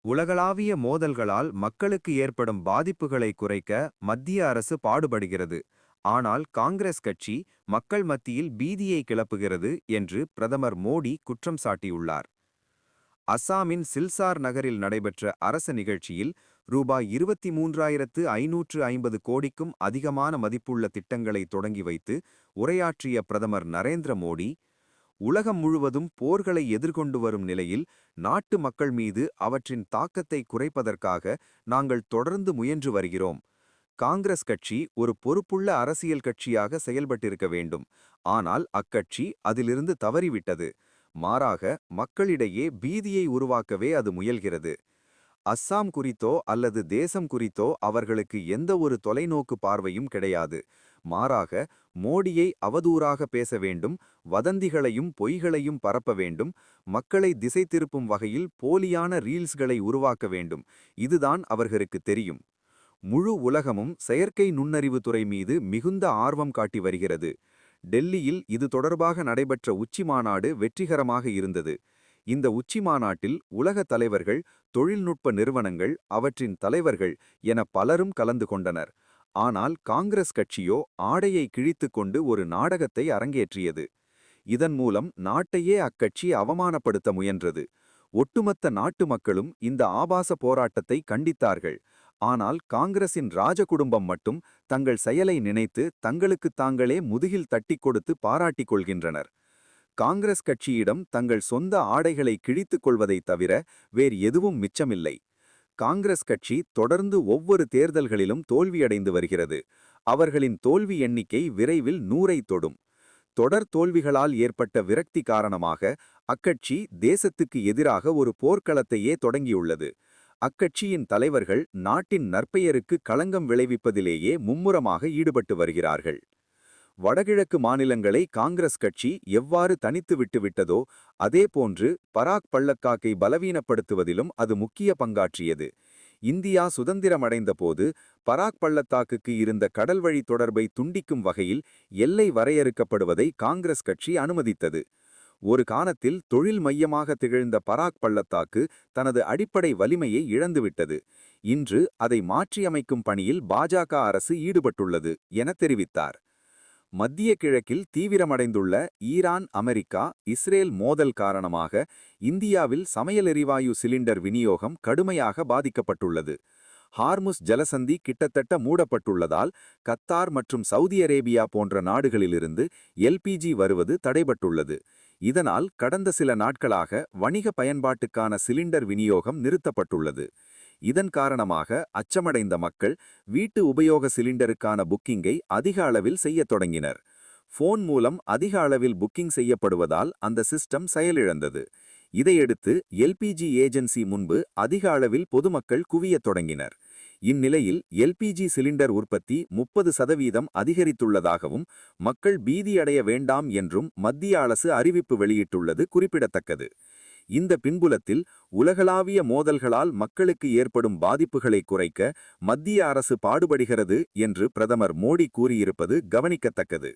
உலகளாவிய மோதல்களால் மக்களுக்கு ஏற்படும் பாதிப்புகளை குறைக்க மத்திய அரசு பாடுபடுகிறது. ஆனால் காங்கிரஸ் கட்சி மக்கள் மத்தியில் பீதியை கிளப்புகிறது என்று பிரதமர் மோடி குற்றம் சாட்டியுள்ளார். அஸ்ஸாமின் சில்சார் நகரில் நடைபெற்ற அரச நிகழ்ச்சியில் ரூபாய் 23,550 கோடிக்கும் அதிகமான மதிப்புள்ள திட்டங்களை தொடங்கி வைத்து உரையாற்றிய பிரதமர் நரேந்திர மோடி, உலகம் முழுவதும் போர்களை எதிர்கொண்டு வரும் நிலையில் நாட்டு மக்கள் மீது அவற்றின் தாக்கத்தை குறைப்பதற்காக நாங்கள் தொடர்ந்து முயன்று வருகிறோம். காங்கிரஸ் கட்சி ஒரு பொறுப்புள்ள அரசியல் கட்சியாக செயல்பட்டிருக்க வேண்டும். ஆனால் அக்கட்சி அதிலிருந்து தவறிவிட்டது. மாறாக மக்களிடையே பீதியை உருவாக்கவே அது முயல்கிறது. அஸ்ஸாம் குறித்தோ அல்லது தேசம் குறித்தோ அவர்களுக்கு எந்த ஒரு தொலைநோக்கு பார்வையும் கிடையாது. மாறாக மோடியை அவதூறாக பேச வேண்டும், வதந்திகளையும் பொய்களையும் பரப்ப வேண்டும், மக்களை திசை திருப்பும் வகையில் போலியான ரீல்ஸ்களை உருவாக்க வேண்டும். இதுதான் அவர்களுக்கு தெரியும். முழு உலகமும் செயற்கை நுண்ணறிவு துறை மீது மிகுந்த ஆர்வம் காட்டி வருகிறது. டெல்லியில் இது தொடர்பாக நடைபெற்ற உச்சிமாநாடு வெற்றிகரமாக இருந்தது. இந்த உச்சிமாநாட்டில் உலக தலைவர்கள், தொழில்நுட்ப நிறுவனங்கள், அவற்றின் தலைவர்கள் என பலரும் கலந்து கொண்டனர். ஆனால் காங்கிரஸ் கட்சியோ ஆடையை கிழித்துக்கொண்டு ஒரு நாடகத்தை அரங்கேற்றியது. இதன் மூலம் நாட்டையே அக்கட்சி அவமானப்படுத்த முயன்றது. ஒட்டுமொத்த நாட்டு மக்களும் இந்த ஆபாச போராட்டத்தை கண்டித்தார்கள். ஆனால் காங்கிரசின் ராஜகுடும்பம் மட்டும் தங்கள் செயலை நினைத்து தங்களுக்கு தாங்களே முதுகில் தட்டிக் கொடுத்து பாராட்டிக் கொள்கின்றனர். காங்கிரஸ் கட்சியிடம் தங்கள் சொந்த ஆடைகளை கிழித்துக் கொள்வதைத் தவிர வேறு எதுவும் மிச்சமில்லை. காங்கிரஸ் கட்சி தொடர்ந்து ஒவ்வொரு தேர்தல்களிலும் தோல்வியடைந்து வருகிறது. அவர்களின் தோல்வி எண்ணிக்கை விரைவில் 100ஐ தொடும். தொடர் தோல்விகளால் ஏற்பட்ட விரக்தி காரணமாக அக்கட்சி தேசத்துக்கு எதிராக ஒரு போர்க்களத்தையே தொடங்கியுள்ளது. அக்கட்சியின் தலைவர்கள் நாட்டின் நற்பெயருக்கு களங்கம் விளைவிப்பதிலேயே மும்முரமாக ஈடுபட்டு வருகிறார்கள். வடகிழக்கு மாநிலங்களை காங்கிரஸ் கட்சி எவ்வாறு தனித்து விட்டுவிட்டதோ அதேபோன்று பராக் பள்ளத்தாக்கை பலவீனப்படுத்துவதிலும் அது முக்கிய பங்காற்றியது. இந்தியா சுதந்திரமடைந்த போது பராக் பள்ளத்தாக்குக்கு இருந்த கடல்வழி தொடர்பை துண்டிக்கும் வகையில் எல்லை வரையறுக்கப்படுவதை காங்கிரஸ் கட்சி அனுமதித்தது. ஒரு காலத்தில் தொழில் மையமாக திகழ்ந்த பராக் பள்ளத்தாக்கு தனது அடிப்படை வலிமையை இழந்துவிட்டது. இன்று அதை மாற்றியமைக்கும் பணியில் பாஜக அரசு ஈடுபட்டுள்ளது என தெரிவித்தார். மத்திய கிழக்கில் தீவிரமடைந்துள்ள ஈரான், அமெரிக்கா, இஸ்ரேல் மோதல் காரணமாக இந்தியாவில் சமையல் எரிவாயு சிலிண்டர் விநியோகம் கடுமையாக பாதிக்கப்பட்டுள்ளது. ஹார்முஸ் ஜலசந்தி கிட்டத்தட்ட மூடப்பட்டுள்ளதால் கத்தார் மற்றும் சவுதி அரேபியா போன்ற நாடுகளிலிருந்து எல்பிஜி வருவது தடைபட்டுள்ளது. இதனால் கடந்த சில நாட்களாக வணிக பயன்பாட்டுக்கான சிலிண்டர் விநியோகம் நிறுத்தப்பட்டுள்ளது. இதன் காரணமாக அச்சமடைந்த மக்கள் வீட்டு உபயோக சிலிண்டருக்கான புக்கிங்கை அதிக அளவில் செய்யத் தொடங்கினர். போன் மூலம் அதிக அளவில் புக்கிங் செய்யப்படுவதால் அந்த சிஸ்டம் செயலிழந்தது. இதையடுத்து எல்பிஜி ஏஜென்சி முன்பு அதிக அளவில் பொதுமக்கள் குவியத் தொடங்கினர். இந்நிலையில் எல்பிஜி சிலிண்டர் உற்பத்தி 30% அதிகரித்துள்ளதாகவும் மக்கள் பீதியடைய வேண்டாம் என்றும் மத்திய அரசு அறிவிப்பு வெளியிட்டுள்ளது குறிப்பிடத்தக்கது. இந்த பின்புலத்தில் உலகளாவிய மோதல்களால் மக்களுக்கு ஏற்படும் பாதிப்புகளை குறைக்க மத்திய அரசு பாடுபடுகிறது என்று பிரதமர் மோடி கூறியிருப்பது கவனிக்கத்தக்கது.